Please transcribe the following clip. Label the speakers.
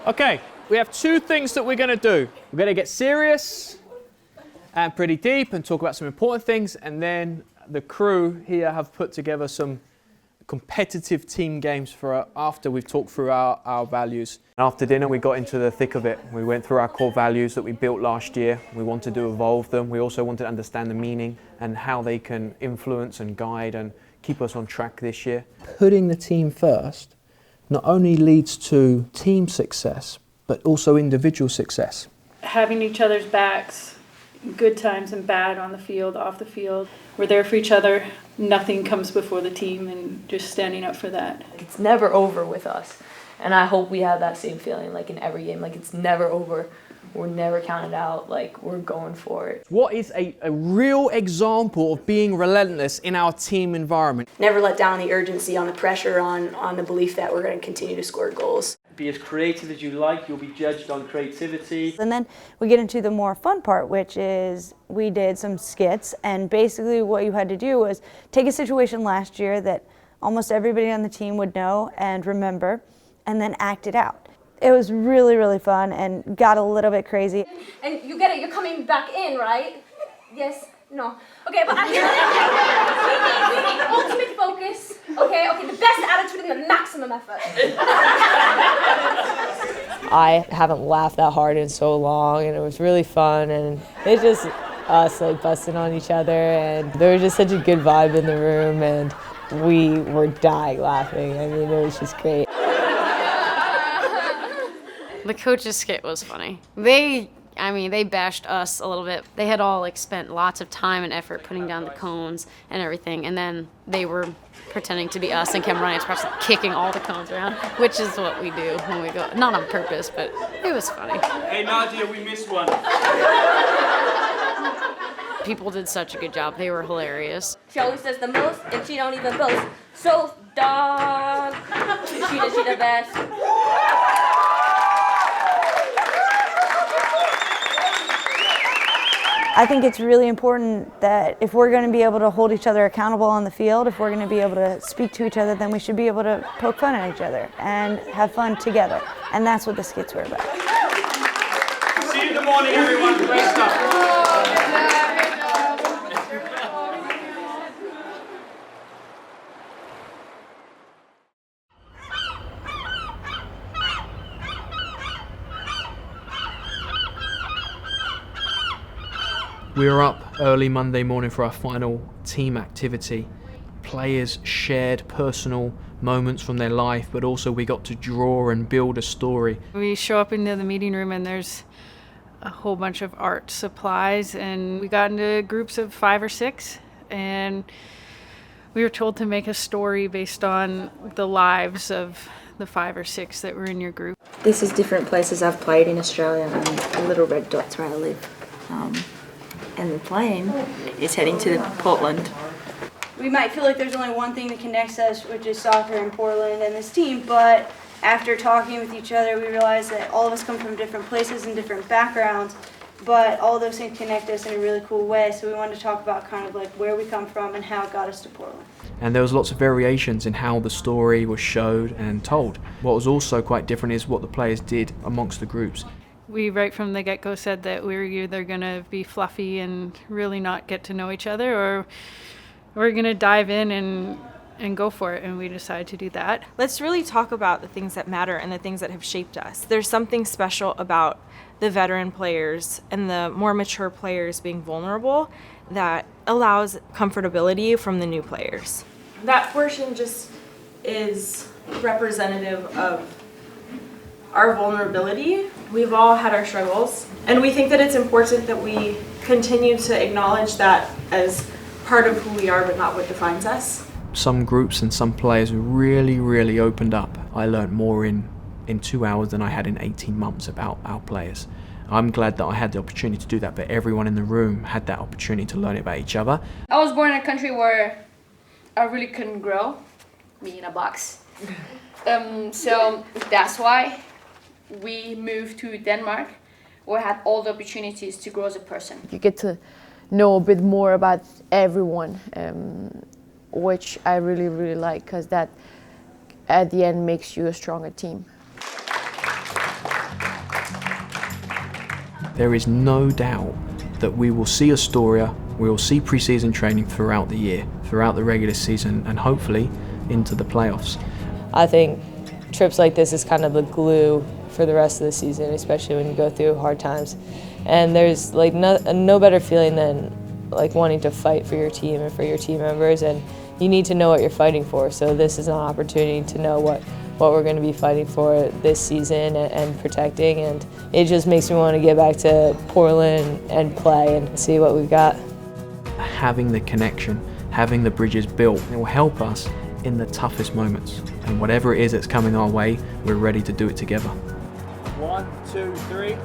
Speaker 1: Okay, we have two things that we're going to do. We're going to get serious and pretty deep and talk about some important things, and then the crew here have put together some competitive team games for after we've talked through our values. After dinner we got into the thick of it. We went through our core values that we built last year. We wanted to evolve them. We also wanted to understand the meaning and how they can influence and guide and keep us on track this year. Putting the team first not only leads to team success, but also individual success.
Speaker 2: Having each other's backs, good times and bad on the field, off the field. We're there for each other. Nothing comes before the team, and just standing up for that.
Speaker 3: It's never over with us. And I hope we have that same feeling like in every game. Like it's never over. We're never counted out. Like we're going for it.
Speaker 1: What is a real example of being relentless in our team environment?
Speaker 4: Never let down the urgency, on the pressure, on the belief that we're going to continue to score goals.
Speaker 5: Be as creative as you like, you'll be judged on creativity.
Speaker 6: And then we get into the more fun part, which is we did some skits, and basically what you had to do was take a situation last year that almost everybody on the team would know and remember, and then act it out. It was really, really fun and got a little bit crazy.
Speaker 7: And you get it, you're coming back in, right? Yes? No. Okay, but we need ultimate focus. Okay, the best attitude and the maximum effort.
Speaker 3: I haven't laughed that hard in so long, and it was really fun, and it's just us like busting on each other, and there was just such a good vibe in the room, and we were dying laughing. I mean, it was just great.
Speaker 8: The coach's skit was funny. They bashed us a little bit. They had all spent lots of time and effort putting down the cones and everything, and then they were pretending to be us and kept running across, kicking all the cones around, which is what we do when we go. Not on purpose, but it was funny.
Speaker 5: Hey Nadia, we missed one.
Speaker 8: People did such a good job. They were hilarious.
Speaker 7: She always does the most, and she don't even boast. So, dog. She the best.
Speaker 6: I think it's really important that if we're going to be able to hold each other accountable on the field, if we're going to be able to speak to each other, then we should be able to poke fun at each other and have fun together. And that's what the skits were about.
Speaker 5: See you in the morning, everyone. Great stuff.
Speaker 1: We were up early Monday morning for our final team activity. Players shared personal moments from their life, but also we got to draw and build a story.
Speaker 2: We show up into the meeting room and there's a whole bunch of art supplies, and we got into groups of 5 or 6, and we were told to make a story based on the lives of the 5 or 6 that were in your group.
Speaker 4: This is different places I've played in Australia, and the little red dots where I live. And the plane is heading to Portland.
Speaker 9: We might feel like there's only one thing that connects us, which is soccer in Portland and this team, but after talking with each other, we realized that all of us come from different places and different backgrounds, but all those things connect us in a really cool way, so we wanted to talk about kind of like where we come from and how it got us to Portland.
Speaker 1: And there was lots of variations in how the story was showed and told. What was also quite different is what the players did amongst the groups.
Speaker 2: We right from the get-go said that we were either going to be fluffy and really not get to know each other, or we're going to dive in and go for it, and we decided to do that.
Speaker 10: Let's really talk about the things that matter and the things that have shaped us. There's something special about the veteran players and the more mature players being vulnerable that allows comfortability from the new players. That portion just is representative of our vulnerability. We've all had our struggles, and we think that it's important that we continue to acknowledge that as part of who we are, but not what defines us.
Speaker 1: Some groups and some players really opened up. I learned more in 2 hours than I had in 18 months about our players. I'm glad that I had the opportunity to do that, but everyone in the room had that opportunity to learn about each other.
Speaker 11: I was born in a country where I really couldn't grow, me in a box. So that's why we moved to Denmark, where I had all the opportunities to grow as a person.
Speaker 3: You get to know a bit more about everyone, which I really like, because that at the end makes you a stronger team.
Speaker 1: there is no doubt that we will see Astoria, we will see pre-season training throughout the year, throughout the regular season, and hopefully into the playoffs.
Speaker 3: I think trips like this is kind of the glue for the rest of the season, especially when you go through hard times. And there's like no better feeling than like wanting to fight for your team and for your team members, and you need to know what you're fighting for. So this is an opportunity to know what we're going to be fighting for this season and protecting, and it just makes me want to get back to Portland and play and see what we've got.
Speaker 1: Having the connection, having the bridges built, it will help us in the toughest moments. And whatever it is that's coming our way, we're ready to do it together.
Speaker 5: 1, 2, 3.